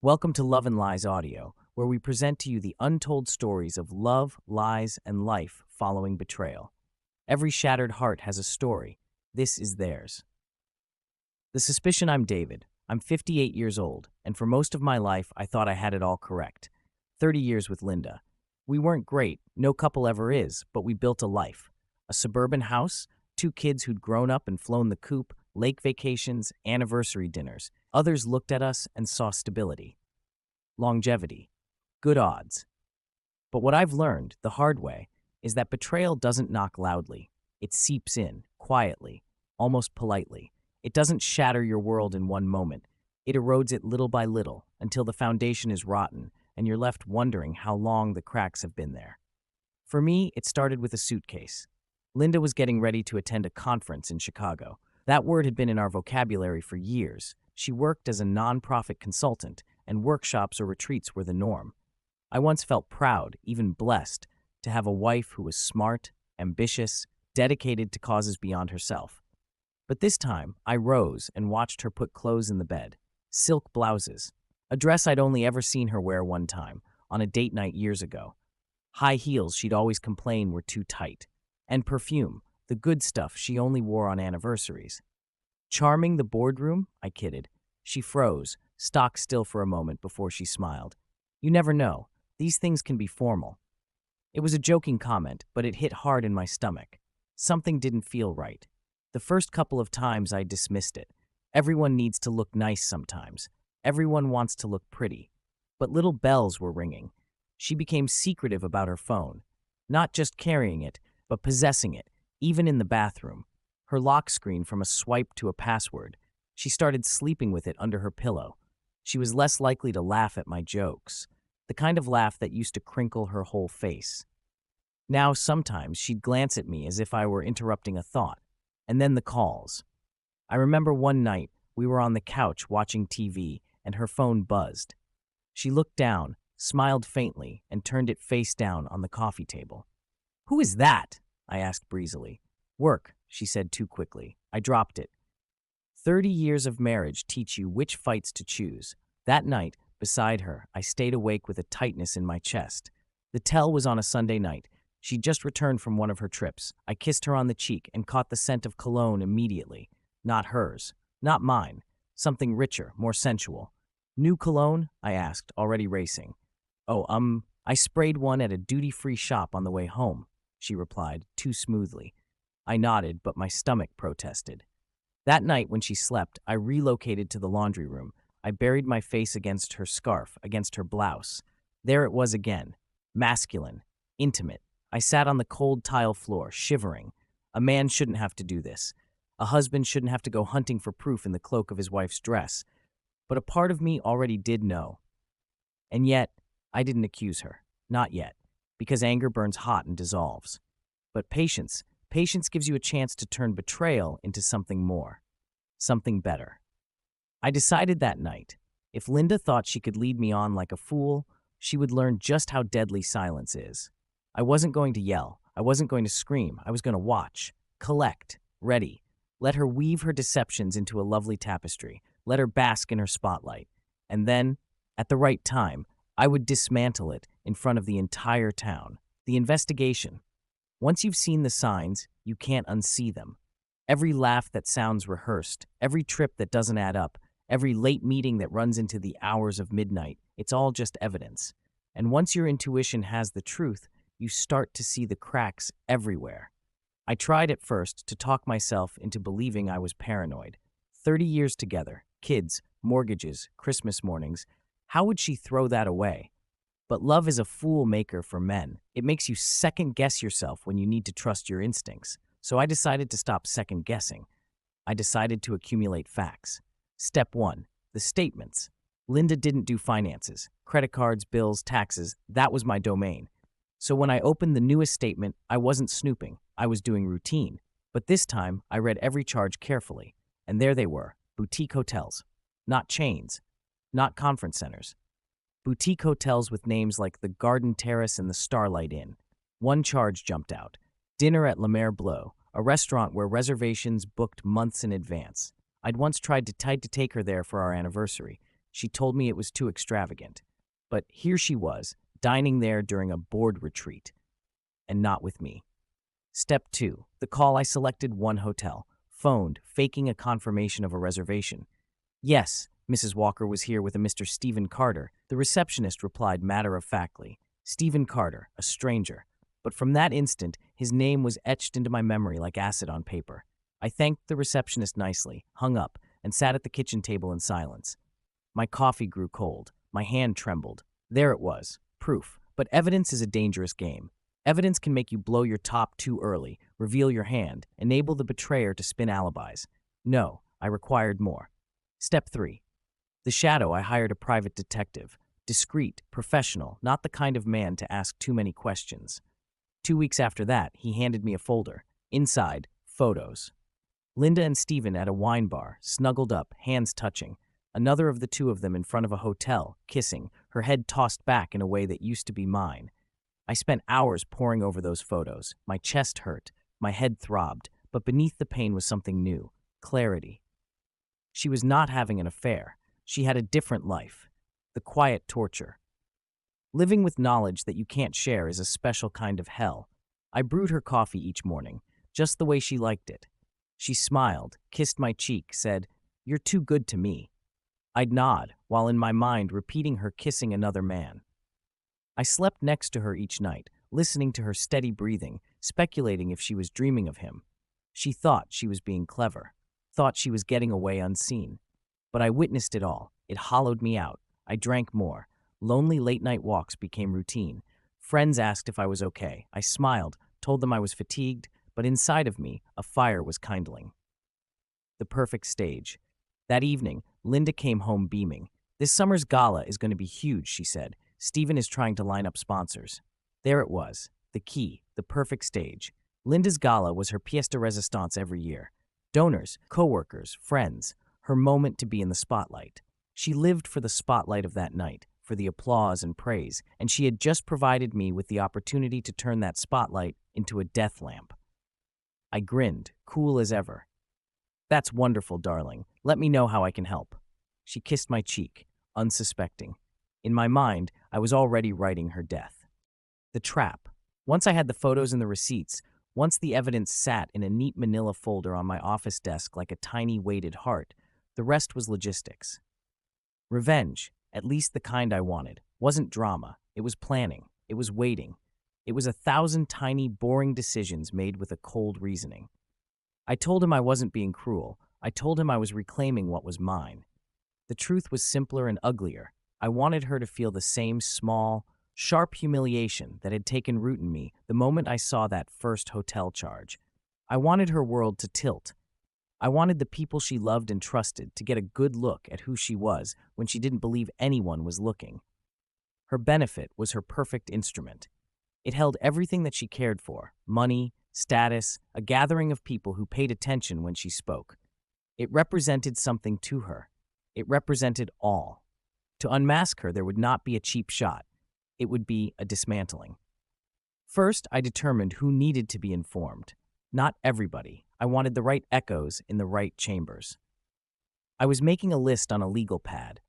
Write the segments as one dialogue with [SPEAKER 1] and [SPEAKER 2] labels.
[SPEAKER 1] Welcome to Love and Lies Audio, where we present to you the untold stories of love, lies, and life following betrayal. Every shattered heart has a story. This is theirs. The suspicion. I'm David. I'm 58 years old, and for most of my life, I thought I had it all correct. 30 years with Linda. We weren't great, no couple ever is, but we built a life. A suburban house, two kids who'd grown up and flown the coop, lake vacations, anniversary dinners. Others looked at us and saw stability, longevity, good odds. But what I've learned, the hard way, is that betrayal doesn't knock loudly. It seeps in, quietly, almost politely. It doesn't shatter your world in one moment. It erodes it little by little until the foundation is rotten and you're left wondering how long the cracks have been there. For me, it started with a suitcase. Linda was getting ready to attend a conference in Chicago. That word had been in our vocabulary for years. She worked as a nonprofit consultant, and workshops or retreats were the norm. I once felt proud, even blessed, to have a wife who was smart, ambitious, dedicated to causes beyond herself. But this time, I rose and watched her put clothes in the bed. Silk blouses. A dress I'd only ever seen her wear one time, on a date night years ago. High heels she'd always complain were too tight. And perfume, the good stuff she only wore on anniversaries. Charming the boardroom? I kidded. She froze, stock still for a moment before she smiled. You never know. These things can be formal. It was a joking comment, but it hit hard in my stomach. Something didn't feel right. The first couple of times I dismissed it. Everyone needs to look nice sometimes. Everyone wants to look pretty. But little bells were ringing. She became secretive about her phone. Not just carrying it, but possessing it, even in the bathroom. Her lock screen from a swipe to a password. She started sleeping with it under her pillow. She was less likely to laugh at my jokes, the kind of laugh that used to crinkle her whole face. Now, sometimes she'd glance at me as if I were interrupting a thought. And then the calls. I remember one night we were on the couch watching TV and her phone buzzed. She looked down, smiled faintly, and turned it face down on the coffee table. "Who is that?" I asked breezily. "Work," she said too quickly. I dropped it. 30 years of marriage teach you which fights to choose. That night, beside her, I stayed awake with a tightness in my chest. The tell was on a Sunday night. She'd just returned from one of her trips. I kissed her on the cheek and caught the scent of cologne immediately. Not hers. Not mine. Something richer, more sensual. "New cologne?" I asked, already racing. I sprayed one at a duty-free shop on the way home," she replied, too smoothly. I nodded, but my stomach protested. That night when she slept, I relocated to the laundry room. I buried my face against her scarf, against her blouse. There it was again. Masculine. Intimate. I sat on the cold tile floor, shivering. A man shouldn't have to do this. A husband shouldn't have to go hunting for proof in the cloak of his wife's dress. But a part of me already did know. And yet, I didn't accuse her. Not yet. Because anger burns hot and dissolves. But patience gives you a chance to turn betrayal into something more. Something better. I decided that night, if Linda thought she could lead me on like a fool, she would learn just how deadly silence is. I wasn't going to yell. I wasn't going to scream. I was going to watch, collect, ready. Let her weave her deceptions into a lovely tapestry. Let her bask in her spotlight. And then, at the right time, I would dismantle it in front of the entire town. The investigation. Once you've seen the signs, you can't unsee them. Every laugh that sounds rehearsed, every trip that doesn't add up, every late meeting that runs into the hours of midnight, it's all just evidence. And once your intuition has the truth, you start to see the cracks everywhere. I tried at first to talk myself into believing I was paranoid. 30 years together, kids, mortgages, Christmas mornings. How would she throw that away? But love is a fool maker for men. It makes you second-guess yourself when you need to trust your instincts. So I decided to stop second-guessing. I decided to accumulate facts. Step 1. The statements. Linda didn't do finances. Credit cards, bills, taxes, that was my domain. So when I opened the newest statement, I wasn't snooping. I was doing routine. But this time, I read every charge carefully. And there they were, boutique hotels. Not chains. Not conference centers. Boutique hotels with names like the Garden Terrace and the Starlight Inn. One charge jumped out. Dinner at La Mer Bleu, a restaurant where reservations booked months in advance. I'd once tried to take her there for our anniversary. She told me it was too extravagant. But here she was, dining there during a board retreat, and not with me. Step 2. The call. I selected one hotel, phoned, faking a confirmation of a reservation. Yes, Mrs. Walker was here with a Mr. Stephen Carter. The receptionist replied matter-of-factly. Stephen Carter, a stranger. But from that instant, his name was etched into my memory like acid on paper. I thanked the receptionist nicely, hung up, and sat at the kitchen table in silence. My coffee grew cold. My hand trembled. There it was, proof. But evidence is a dangerous game. Evidence can make you blow your top too early, reveal your hand, enable the betrayer to spin alibis. No, I required more. Step 3. The shadow. I hired a private detective. Discreet, professional, not the kind of man to ask too many questions. 2 weeks after that, he handed me a folder. Inside, photos. Linda and Stephen at a wine bar, snuggled up, hands touching. Another of the two of them in front of a hotel, kissing, her head tossed back in a way that used to be mine. I spent hours poring over those photos. My chest hurt, my head throbbed, but beneath the pain was something new, clarity. She was not having an affair. She had a different life, the quiet torture. Living with knowledge that you can't share is a special kind of hell. I brewed her coffee each morning, just the way she liked it. She smiled, kissed my cheek, said, "You're too good to me." I'd nod, while in my mind repeating her kissing another man. I slept next to her each night, listening to her steady breathing, speculating if she was dreaming of him. She thought she was being clever, thought she was getting away unseen. But I witnessed it all. It hollowed me out. I drank more. Lonely late-night walks became routine. Friends asked if I was okay. I smiled, told them I was fatigued, but inside of me, a fire was kindling. The perfect stage. That evening, Linda came home beaming. "This summer's gala is going to be huge," she said. "Stephen is trying to line up sponsors." There it was, the key, the perfect stage. Linda's gala was her pièce de résistance every year. Donors, co-workers, friends, her moment to be in the spotlight. She lived for the spotlight of that night, for the applause and praise, and she had just provided me with the opportunity to turn that spotlight into a death lamp. I grinned, cool as ever. "That's wonderful, darling. Let me know how I can help." She kissed my cheek, unsuspecting. In my mind, I was already writing her death. The trap. Once I had the photos and the receipts, once the evidence sat in a neat manila folder on my office desk like a tiny weighted heart, the rest was logistics. Revenge, at least the kind I wanted, wasn't drama. It was planning. It was waiting. It was 1,000 tiny, boring decisions made with a cold reasoning. I told him I wasn't being cruel. I told him I was reclaiming what was mine. The truth was simpler and uglier. I wanted her to feel the same small, sharp humiliation that had taken root in me the moment I saw that first hotel charge. I wanted her world to tilt. I wanted the people she loved and trusted to get a good look at who she was when she didn't believe anyone was looking. Her benefit was her perfect instrument. It held everything that she cared for: money, status, a gathering of people who paid attention when she spoke. It represented something to her. It represented all. To unmask her, there would not be a cheap shot. It would be a dismantling. First, I determined who needed to be informed. Not everybody. I wanted the right echoes in the right chambers. I was making a list on a legal pad.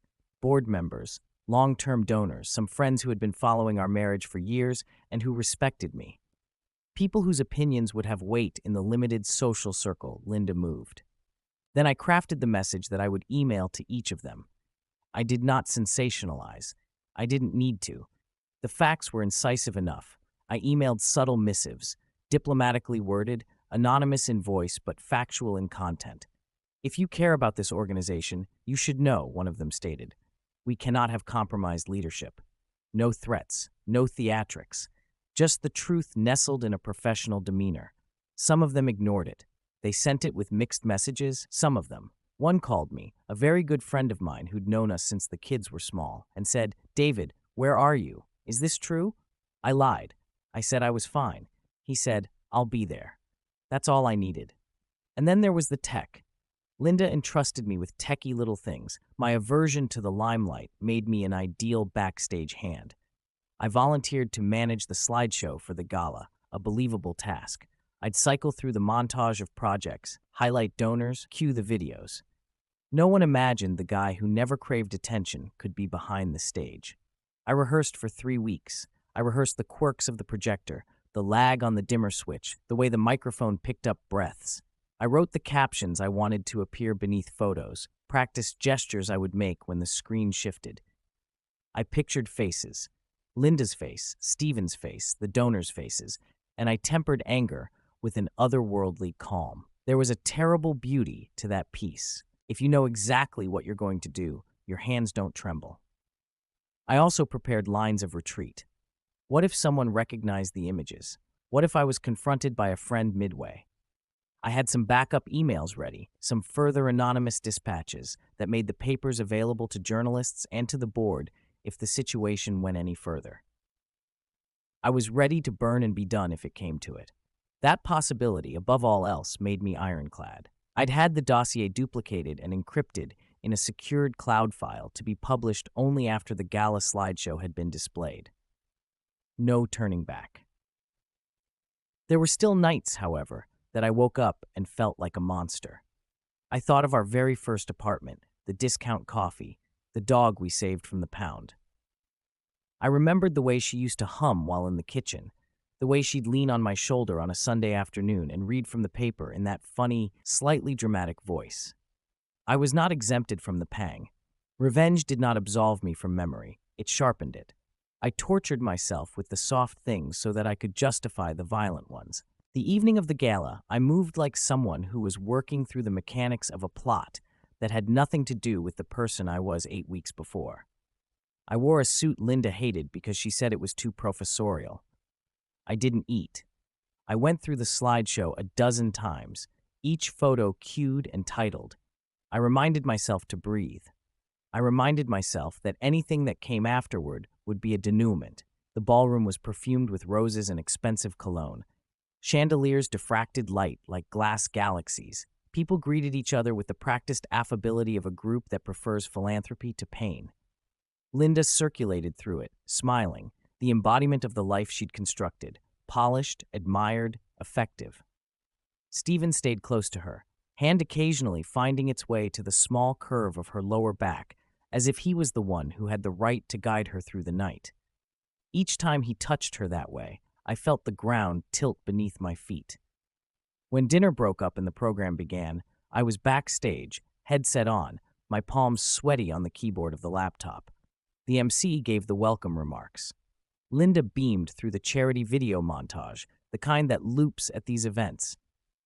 [SPEAKER 1] Board members, long-term donors, some friends who had been following our marriage for years and who respected me. People whose opinions would have weight in the limited social circle Linda moved. Then I crafted the message that I would email to each of them. I did not sensationalize. I didn't need to. The facts were incisive enough. I emailed subtle missives, diplomatically worded, anonymous in voice but factual in content. "If you care about this organization, you should know," one of them stated. "We cannot have compromised leadership. No threats, no theatrics. Just the truth nestled in a professional demeanor." Some of them ignored it. They sent it with mixed messages, some of them. One called me, a very good friend of mine who'd known us since the kids were small, and said, "David, where are you? Is this true?" I lied. I said I was fine. He said, "I'll be there." That's all I needed. And then there was the tech. Linda entrusted me with techie little things. My aversion to the limelight made me an ideal backstage hand. I volunteered to manage the slideshow for the gala, a believable task. I'd cycle through the montage of projects, highlight donors, cue the videos. No one imagined the guy who never craved attention could be behind the stage. I rehearsed for 3 weeks. I rehearsed the quirks of the projector, the lag on the dimmer switch, the way the microphone picked up breaths. I wrote the captions I wanted to appear beneath photos, practiced gestures I would make when the screen shifted. I pictured faces: Linda's face, Stephen's face, the donors' faces, and I tempered anger with an otherworldly calm. There was a terrible beauty to that piece. If you know exactly what you're going to do, your hands don't tremble. I also prepared lines of retreat. What if someone recognized the images? What if I was confronted by a friend midway? I had some backup emails ready, some further anonymous dispatches that made the papers available to journalists and to the board if the situation went any further. I was ready to burn and be done if it came to it. That possibility, above all else, made me ironclad. I'd had the dossier duplicated and encrypted in a secured cloud file to be published only after the gala slideshow had been displayed. No turning back. There were still nights, however, that I woke up and felt like a monster. I thought of our very first apartment, the discount coffee, the dog we saved from the pound. I remembered the way she used to hum while in the kitchen, the way she'd lean on my shoulder on a Sunday afternoon and read from the paper in that funny, slightly dramatic voice. I was not exempted from the pang. Revenge did not absolve me from memory, it sharpened it. I tortured myself with the soft things so that I could justify the violent ones. The evening of the gala, I moved like someone who was working through the mechanics of a plot that had nothing to do with the person I was 8 weeks before. I wore a suit Linda hated because she said it was too professorial. I didn't eat. I went through the slideshow a dozen times, each photo cued and titled. I reminded myself to breathe. I reminded myself that anything that came afterward would be a denouement. The ballroom was perfumed with roses and expensive cologne. Chandeliers diffracted light like glass galaxies. People greeted each other with the practiced affability of a group that prefers philanthropy to pain. Linda circulated through it, smiling, the embodiment of the life she'd constructed, polished, admired, effective. Stephen stayed close to her, hand occasionally finding its way to the small curve of her lower back, as if he was the one who had the right to guide her through the night. Each time he touched her that way, I felt the ground tilt beneath my feet. When dinner broke up and the program began, I was backstage, headset on, my palms sweaty on the keyboard of the laptop. The MC gave the welcome remarks. Linda beamed through the charity video montage, the kind that loops at these events.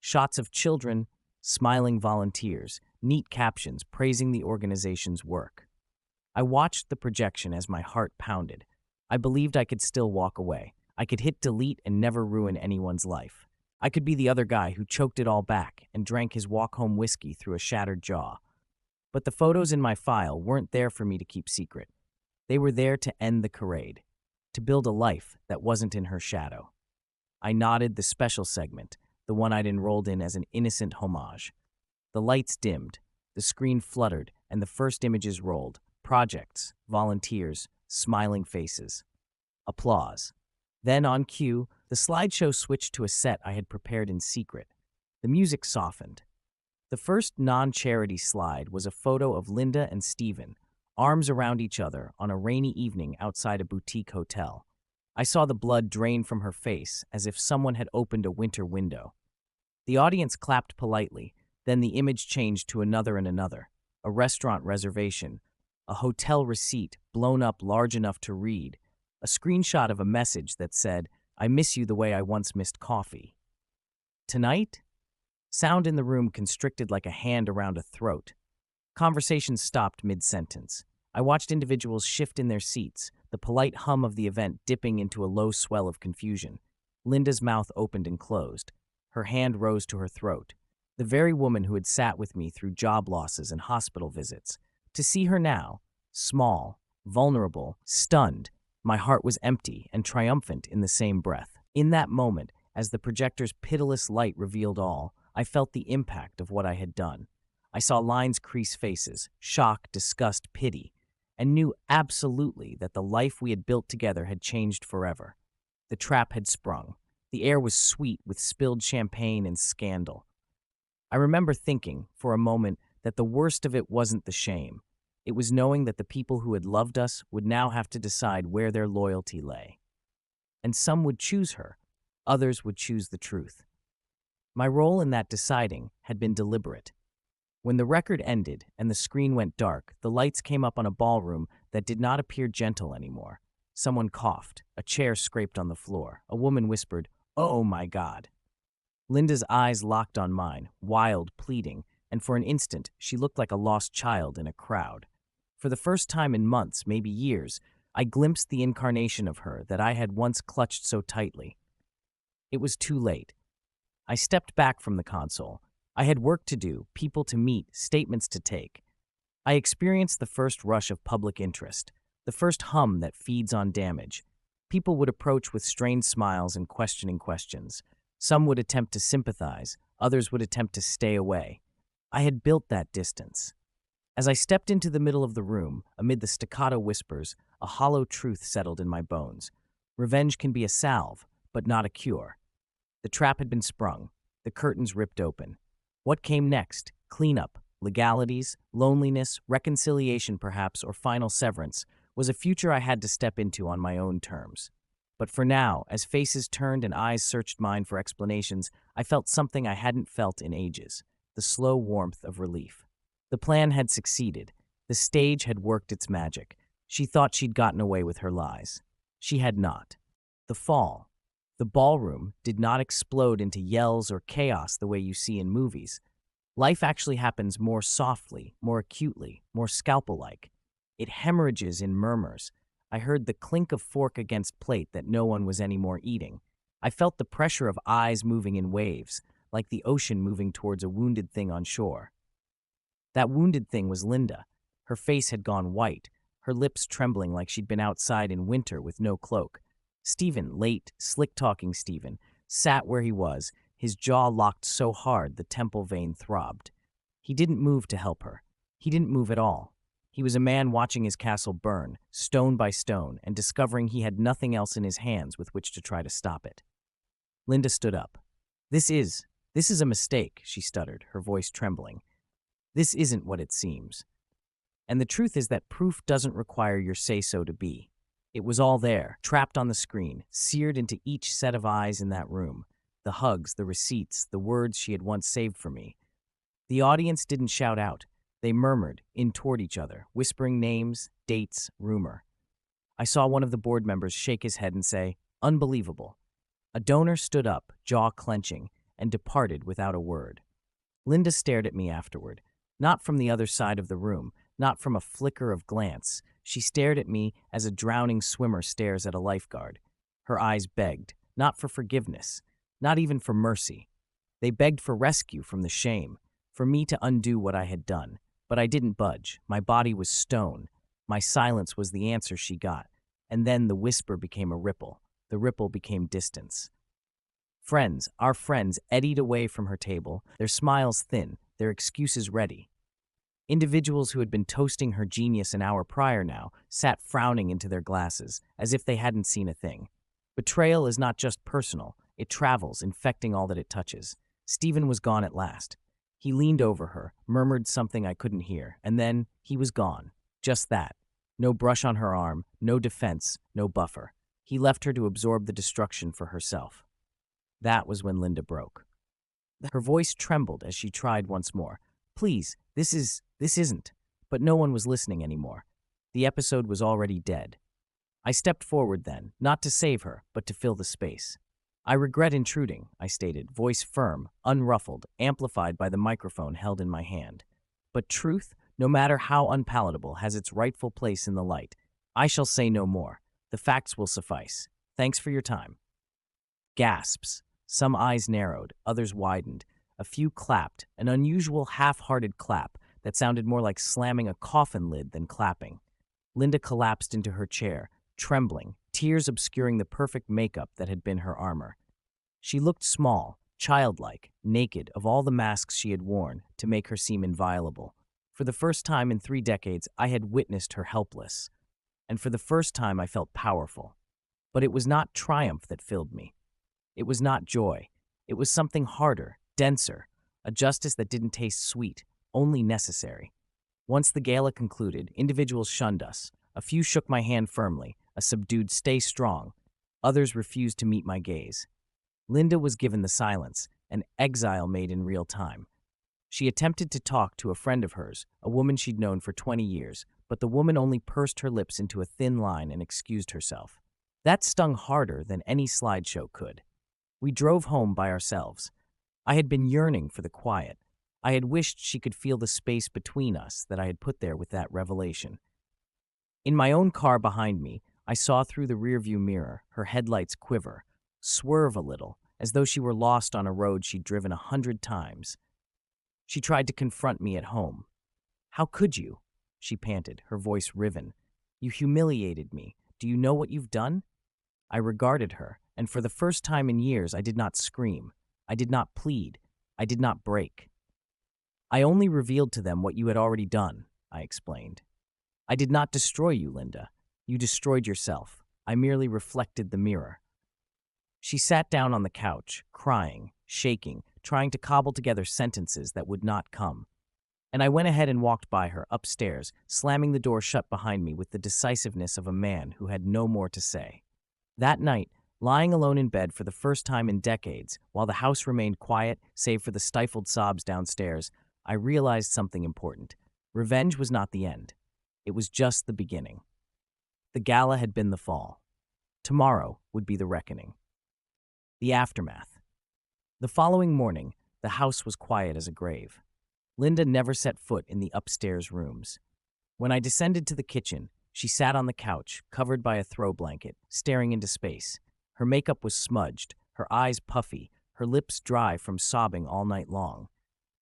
[SPEAKER 1] Shots of children, smiling volunteers, neat captions praising the organization's work. I watched the projection as my heart pounded. I believed I could still walk away. I could hit delete and never ruin anyone's life. I could be the other guy who choked it all back and drank his walk-home whiskey through a shattered jaw. But the photos in my file weren't there for me to keep secret. They were there to end the charade, to build a life that wasn't in her shadow. I nodded the special segment, the one I'd enrolled in as an innocent homage. The lights dimmed, the screen fluttered, and the first images rolled. Projects, volunteers, smiling faces. Applause. Then, on cue, the slideshow switched to a set I had prepared in secret. The music softened. The first non-charity slide was a photo of Linda and Stephen, arms around each other on a rainy evening outside a boutique hotel. I saw the blood drain from her face as if someone had opened a winter window. The audience clapped politely, then the image changed to another and another. A restaurant reservation, a hotel receipt blown up large enough to read, a screenshot of a message that said, "I miss you the way I once missed coffee." Tonight? Sound in the room constricted like a hand around a throat. Conversations stopped mid-sentence. I watched individuals shift in their seats, the polite hum of the event dipping into a low swell of confusion. Linda's mouth opened and closed. Her hand rose to her throat. The very woman who had sat with me through job losses and hospital visits. To see her now, small, vulnerable, stunned, my heart was empty and triumphant in the same breath. In that moment, as the projector's pitiless light revealed all, I felt the impact of what I had done. I saw lines crease faces, shock, disgust, pity, and knew absolutely that the life we had built together had changed forever. The trap had sprung. The air was sweet with spilled champagne and scandal. I remember thinking, for a moment, that the worst of it wasn't the shame. It was knowing that the people who had loved us would now have to decide where their loyalty lay. And some would choose her, others would choose the truth. My role in that deciding had been deliberate. When the record ended and the screen went dark, the lights came up on a ballroom that did not appear gentle anymore. Someone coughed, a chair scraped on the floor, a woman whispered, "Oh my God." Linda's eyes locked on mine, wild, pleading, and for an instant she looked like a lost child in a crowd. For the first time in months, maybe years, I glimpsed the incarnation of her that I had once clutched so tightly. It was too late. I stepped back from the console. I had work to do, people to meet, statements to take. I experienced the first rush of public interest, the first hum that feeds on damage. People would approach with strained smiles and questioning questions. Some would attempt to sympathize, others would attempt to stay away. I had built that distance. As I stepped into the middle of the room, amid the staccato whispers, a hollow truth settled in my bones. Revenge can be a salve, but not a cure. The trap had been sprung, the curtains ripped open. What came next? Cleanup, legalities, loneliness, reconciliation perhaps, or final severance, was a future I had to step into on my own terms. But for now, as faces turned and eyes searched mine for explanations, I felt something I hadn't felt in ages, the slow warmth of relief. The plan had succeeded. The stage had worked its magic. She thought she'd gotten away with her lies. She had not. The fall. The ballroom did not explode into yells or chaos the way you see in movies. Life actually happens more softly, more acutely, more scalpel-like. It hemorrhages in murmurs. I heard the clink of fork against plate that no one was anymore eating. I felt the pressure of eyes moving in waves, like the ocean moving towards a wounded thing on shore. That wounded thing was Linda. Her face had gone white, her lips trembling like she'd been outside in winter with no cloak. Stephen, late, slick-talking Stephen, sat where he was, his jaw locked so hard the temple vein throbbed. He didn't move to help her. He didn't move at all. He was a man watching his castle burn, stone by stone, and discovering he had nothing else in his hands with which to try to stop it. Linda stood up. This is a mistake," she stuttered, her voice trembling. "This isn't what it seems." And the truth is that proof doesn't require your say-so to be. It was all there, trapped on the screen, seared into each set of eyes in that room. The hugs, the receipts, the words she had once saved for me. The audience didn't shout out. They murmured in toward each other, whispering names, dates, rumor. I saw one of the board members shake his head and say, "Unbelievable." A donor stood up, jaw clenching, and departed without a word. Linda stared at me afterward, not from the other side of the room, not from a flicker of glance. She stared at me as a drowning swimmer stares at a lifeguard. Her eyes begged, not for forgiveness, not even for mercy. They begged for rescue from the shame, for me to undo what I had done. But I didn't budge. My body was stone. My silence was the answer she got. And then the whisper became a ripple. The ripple became distance. Friends, our friends, eddied away from her table, their smiles thin, their excuses ready. Individuals who had been toasting her genius an hour prior now sat frowning into their glasses, as if they hadn't seen a thing. Betrayal is not just personal. It travels, infecting all that it touches. Stephen was gone at last. He leaned over her, murmured something I couldn't hear, and then he was gone. Just that. No brush on her arm, no defense, no buffer. He left her to absorb the destruction for herself. That was when Linda broke. Her voice trembled as she tried once more. "Please, this isn't." But no one was listening anymore. The episode was already dead. I stepped forward then, not to save her, but to fill the space. "I regret intruding," I stated, voice firm, unruffled, amplified by the microphone held in my hand. "But truth, no matter how unpalatable, has its rightful place in the light. I shall say no more. The facts will suffice. Thanks for your time." Gasps. Some eyes narrowed, others widened. A few clapped, an unusual half-hearted clap that sounded more like slamming a coffin lid than clapping. Linda collapsed into her chair, trembling, tears obscuring the perfect makeup that had been her armor. She looked small, childlike, naked of all the masks she had worn to make her seem inviolable. For the first time in 3 decades, I had witnessed her helpless. And for the first time, I felt powerful. But it was not triumph that filled me. It was not joy. It was something harder, denser, a justice that didn't taste sweet, only necessary. Once the gala concluded, individuals shunned us. A few shook my hand firmly, a subdued "stay strong." Others refused to meet my gaze. Linda was given the silence, an exile made in real time. She attempted to talk to a friend of hers, a woman she'd known for 20 years, but the woman only pursed her lips into a thin line and excused herself. That stung harder than any slideshow could. We drove home by ourselves. I had been yearning for the quiet. I had wished she could feel the space between us that I had put there with that revelation. In my own car behind me, I saw through the rearview mirror her headlights quiver, swerve a little, as though she were lost on a road she'd driven 100 times. She tried to confront me at home. "How could you?" she panted, her voice riven. "You humiliated me. Do you know what you've done?" I regarded her, and for the first time in years I did not scream. I did not plead. I did not break. "I only revealed to them what you had already done," I explained. "I did not destroy you, Linda. You destroyed yourself. I merely reflected the mirror." She sat down on the couch, crying, shaking, trying to cobble together sentences that would not come. And I went ahead and walked by her, upstairs, slamming the door shut behind me with the decisiveness of a man who had no more to say. That night, lying alone in bed for the first time in decades, while the house remained quiet, save for the stifled sobs downstairs, I realized something important. Revenge was not the end. It was just the beginning. The gala had been the fall. Tomorrow would be the reckoning. The aftermath. The following morning, the house was quiet as a grave. Linda never set foot in the upstairs rooms. When I descended to the kitchen, she sat on the couch, covered by a throw blanket, staring into space. Her makeup was smudged, her eyes puffy, her lips dry from sobbing all night long.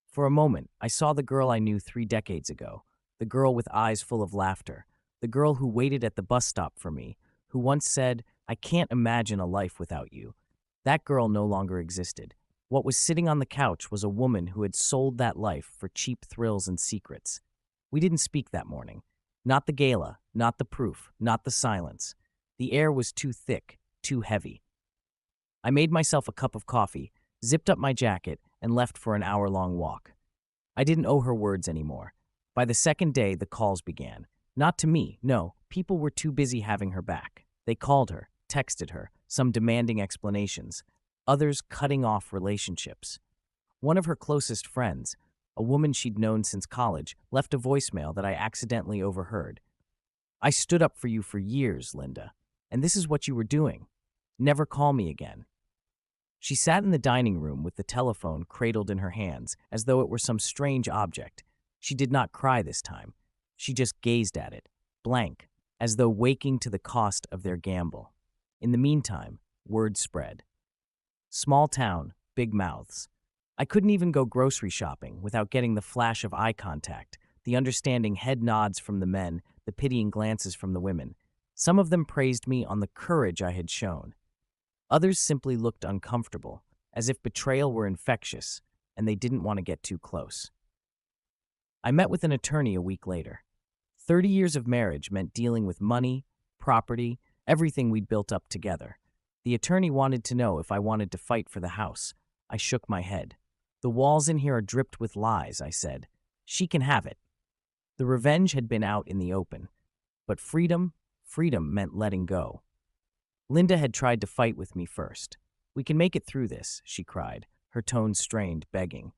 [SPEAKER 1] For a moment, I saw the girl I knew 3 decades ago, the girl with eyes full of laughter, the girl who waited at the bus stop for me, who once said, "I can't imagine a life without you." That girl no longer existed. What was sitting on the couch was a woman who had sold that life for cheap thrills and secrets. We didn't speak that morning. Not the gala, not the proof, not the silence. The air was too thick, too heavy. I made myself a cup of coffee, zipped up my jacket, and left for an hour-long walk. I didn't owe her words anymore. By the second day, the calls began. Not to me, no. People were too busy having her back. They called her, texted her, some demanding explanations, others cutting off relationships. One of her closest friends, a woman she'd known since college, left a voicemail that I accidentally overheard. "I stood up for you for years, Linda, and this is what you were doing. Never call me again." She sat in the dining room with the telephone cradled in her hands, as though it were some strange object. She did not cry this time. She just gazed at it, blank, as though waking to the cost of their gamble. In the meantime, word spread. Small town, big mouths. I couldn't even go grocery shopping without getting the flash of eye contact, the understanding head nods from the men, the pitying glances from the women. Some of them praised me on the courage I had shown. Others simply looked uncomfortable, as if betrayal were infectious, and they didn't want to get too close. I met with an attorney a week later. 30 years of marriage meant dealing with money, property, everything we'd built up together. The attorney wanted to know if I wanted to fight for the house. I shook my head. "The walls in here are dripped with lies," I said. "She can have it." The revenge had been out in the open. But freedom meant letting go. Linda had tried to fight with me first. "We can make it through this," she cried, her tone strained, begging.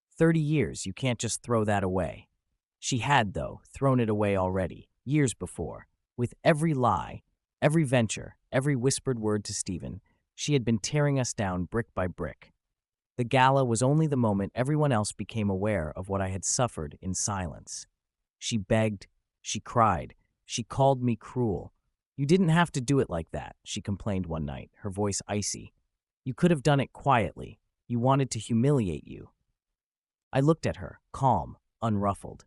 [SPEAKER 1] 30 years, you can't just throw that away. She had, though, thrown it away already, years before. With every lie, every venture, every whispered word to Stephen, she had been tearing us down brick by brick. The gala was only the moment everyone else became aware of what I had suffered in silence. She begged, she cried, she called me cruel. "You didn't have to do it like that," she complained one night, her voice icy. "You could have done it quietly. You wanted to humiliate you." I looked at her, calm, unruffled.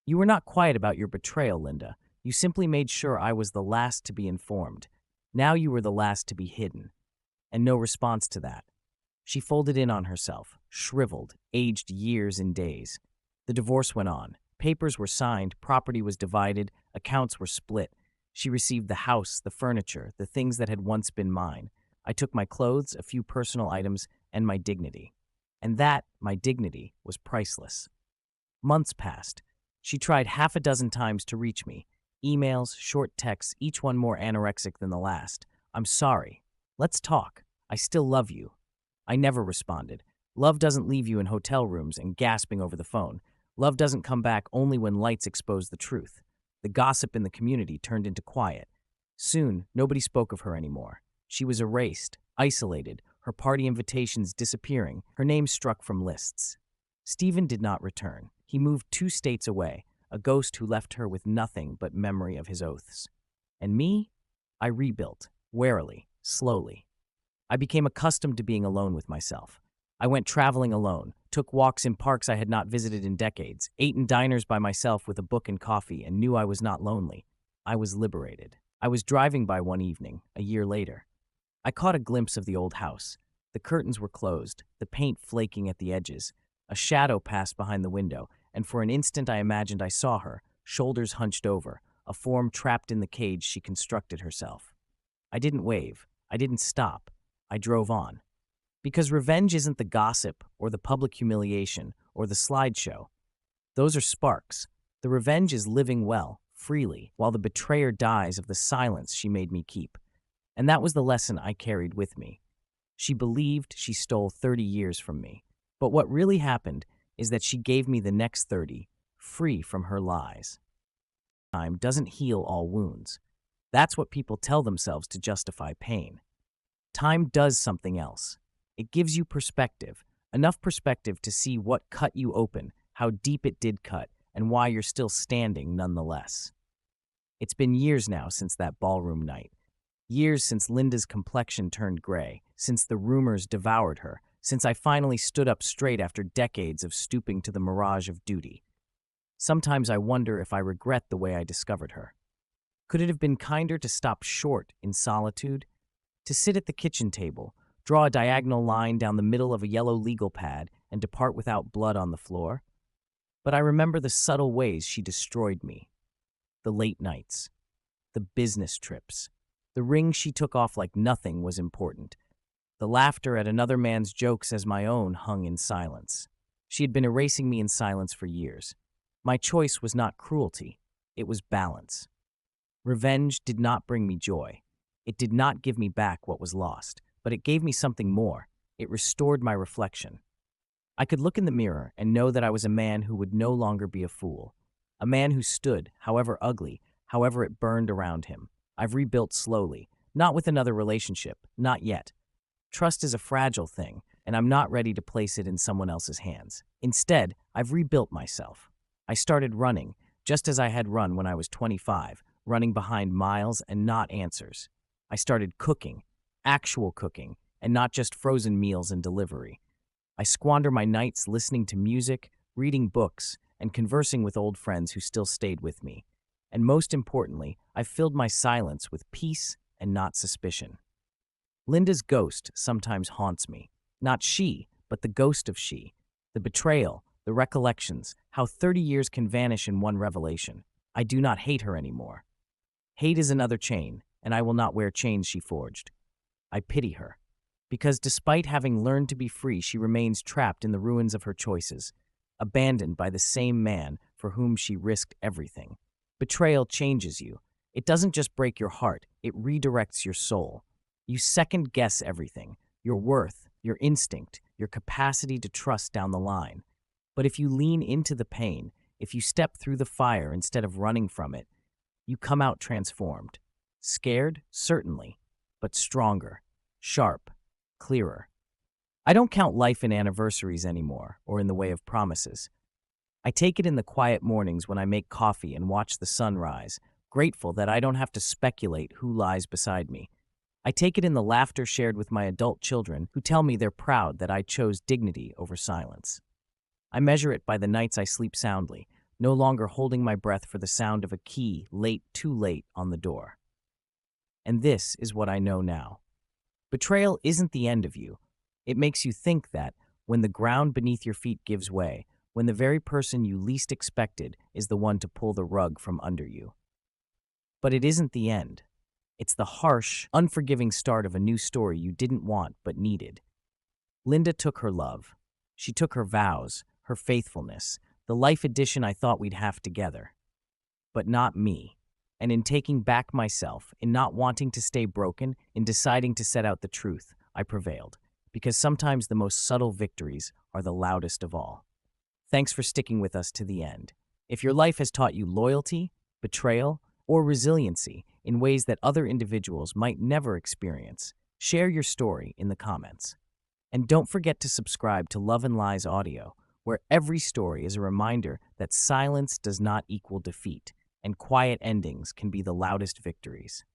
[SPEAKER 1] "You were not quiet about your betrayal, Linda. You simply made sure I was the last to be informed. Now you were the last to be hidden." And no response to that. She folded in on herself, shriveled, aged years in days. The divorce went on. Papers were signed, property was divided, accounts were split. She received the house, the furniture, the things that had once been mine. I took my clothes, a few personal items, and my dignity. And that, my dignity, was priceless. Months passed. She tried half a dozen times to reach me. Emails, short texts, each one more anorexic than the last. "I'm sorry. Let's talk. I still love you." I never responded. Love doesn't leave you in hotel rooms and gasping over the phone. Love doesn't come back only when lights expose the truth. The gossip in the community turned into quiet. Soon, nobody spoke of her anymore. She was erased, isolated, her party invitations disappearing, her name struck from lists. Stephen did not return. He moved 2 states away, a ghost who left her with nothing but memory of his oaths. And me? I rebuilt, warily, slowly. I became accustomed to being alone with myself. I went traveling alone, took walks in parks I had not visited in decades, ate in diners by myself with a book and coffee, and knew I was not lonely. I was liberated. I was driving by one evening, a year later. I caught a glimpse of the old house. The curtains were closed, the paint flaking at the edges. A shadow passed behind the window, and for an instant I imagined I saw her, shoulders hunched over, a form trapped in the cage she constructed herself. I didn't wave. I didn't stop. I drove on. Because revenge isn't the gossip or the public humiliation or the slideshow. Those are sparks. The revenge is living well, freely, while the betrayer dies of the silence she made me keep. And that was the lesson I carried with me. She believed she stole 30 years from me. But what really happened is that she gave me the next 30, free from her lies. Time doesn't heal all wounds. That's what people tell themselves to justify pain. Time does something else. It gives you perspective, enough perspective to see what cut you open, how deep it did cut, and why you're still standing nonetheless. It's been years now since that ballroom night. Years since Linda's complexion turned gray, since the rumors devoured her, since I finally stood up straight after decades of stooping to the mirage of duty. Sometimes I wonder if I regret the way I discovered her. Could it have been kinder to stop short in solitude? To sit at the kitchen table, draw a diagonal line down the middle of a yellow legal pad, and depart without blood on the floor? But I remember the subtle ways she destroyed me. The late nights. The business trips. The ring she took off like nothing was important. The laughter at another man's jokes as my own hung in silence. She had been erasing me in silence for years. My choice was not cruelty. It was balance. Revenge did not bring me joy. It did not give me back what was lost, but it gave me something more. It restored my reflection. I could look in the mirror and know that I was a man who would no longer be a fool. A man who stood, however ugly, however it burned around him. I've rebuilt slowly, not with another relationship, not yet. Trust is a fragile thing, and I'm not ready to place it in someone else's hands. Instead, I've rebuilt myself. I started running, just as I had run when I was 25, running behind miles and not answers. I started cooking, actual cooking, and not just frozen meals and delivery. I squander my nights listening to music, reading books, and conversing with old friends who still stayed with me. And most importantly, I've filled my silence with peace and not suspicion. Linda's ghost sometimes haunts me. Not she, but the ghost of she. The betrayal, the recollections, how 30 years can vanish in one revelation. I do not hate her anymore. Hate is another chain, and I will not wear chains she forged. I pity her. Because despite having learned to be free, she remains trapped in the ruins of her choices, abandoned by the same man for whom she risked everything. Betrayal changes you. It doesn't just break your heart, it redirects your soul. You second-guess everything, your worth, your instinct, your capacity to trust down the line. But if you lean into the pain, if you step through the fire instead of running from it, you come out transformed. Scared, certainly, but stronger, sharp, clearer. I don't count life in anniversaries anymore, or in the way of promises. I take it in the quiet mornings when I make coffee and watch the sun rise, grateful that I don't have to speculate who lies beside me. I take it in the laughter shared with my adult children who tell me they're proud that I chose dignity over silence. I measure it by the nights I sleep soundly, no longer holding my breath for the sound of a key too late on the door. And this is what I know now. Betrayal isn't the end of you. It makes you think that, when the ground beneath your feet gives way, when the very person you least expected is the one to pull the rug from under you. But it isn't the end. It's the harsh, unforgiving start of a new story you didn't want but needed. Linda took her love. She took her vows, her faithfulness, the life edition I thought we'd have together. But not me. And in taking back myself, in not wanting to stay broken, in deciding to set out the truth, I prevailed. Because sometimes the most subtle victories are the loudest of all. Thanks for sticking with us to the end. If your life has taught you loyalty, betrayal, or resiliency in ways that other individuals might never experience, share your story in the comments. And don't forget to subscribe to Love and Lies Audio, where every story is a reminder that silence does not equal defeat, and quiet endings can be the loudest victories.